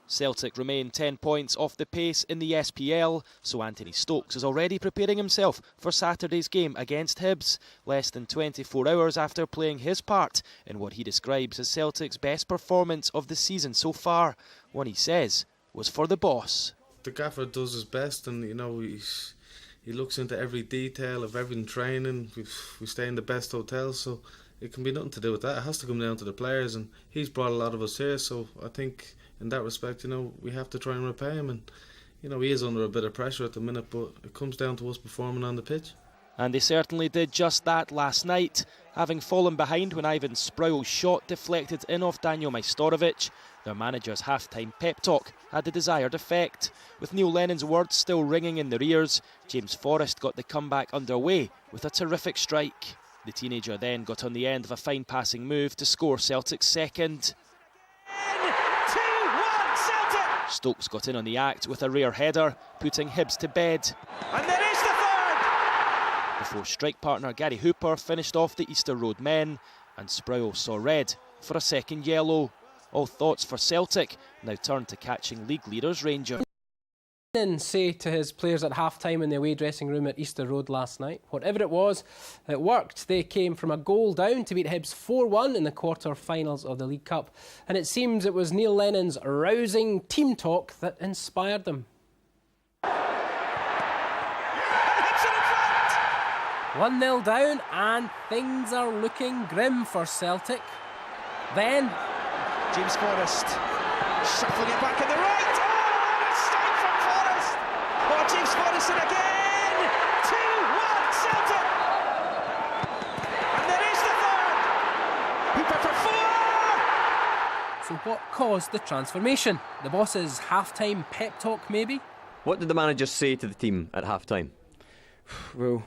Celtic remain 10 points off the pace in the SPL, so Anthony Stokes is already preparing himself for Saturday's game against Hibs, less than 24 hours after playing his part in what he describes as Celtic's best performance of the season so far. One he says was for the boss. The gaffer does his best, and he looks into every detail of every training. We stay in the best hotels, so it can be nothing to do with that. It has to come down to the players, and he's brought a lot of us here, so I think in that respect, we have to try and repay him. And he is under a bit of pressure at the minute, but it comes down to us performing on the pitch. And they certainly did just that last night, having fallen behind when Ivan Sproul's shot deflected in off Daniel Majstorovic. Their manager's half-time pep talk had the desired effect. With Neil Lennon's words still ringing in their ears, James Forrest got the comeback underway with a terrific strike. The teenager then got on the end of a fine passing move to score Celtic's second. 2-1 Celtic! Stokes got in on the act with a rare header, putting Hibs to bed. And there is the third! Before strike partner Gary Hooper finished off the Easter Road men, and Sproul saw red for a second yellow. All thoughts for Celtic now turn to catching league leaders Rangers. Say to his players at half-time in the away dressing room at Easter Road last night, whatever it was, it worked. They came from a goal down to beat Hibs 4-1 in the quarter-finals of the League Cup, and it seems it was Neil Lennon's rousing team talk that inspired them. 1-0 down, and things are looking grim for Celtic. Then James Forrest shuffling it back in the right. James Forrest again! 2-1 Celtic! And there is the third! Hooper for 4! So what caused the transformation? The boss's half-time pep talk, maybe? What did the manager say to the team at half-time? Well,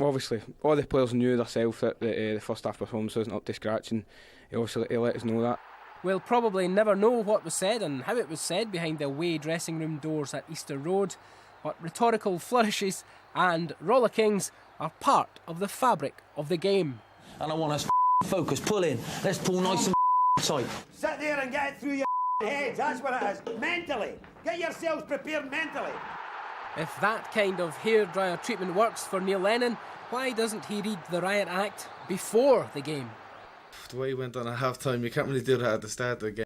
obviously, all the players knew themselves that the first half performance wasn't up to scratch, and he let us know that. We'll probably never know what was said and how it was said behind the away dressing room doors at Easter Road, but rhetorical flourishes and rollickings are part of the fabric of the game. And I want us focus, pull in, let's pull nice and tight. Sit there and get it through your heads, that's what it is. Mentally, get yourselves prepared mentally. If that kind of hairdryer treatment works for Neil Lennon, why doesn't he read the riot act before the game? The way he went on at half-time, you can't really do that at the start of the game.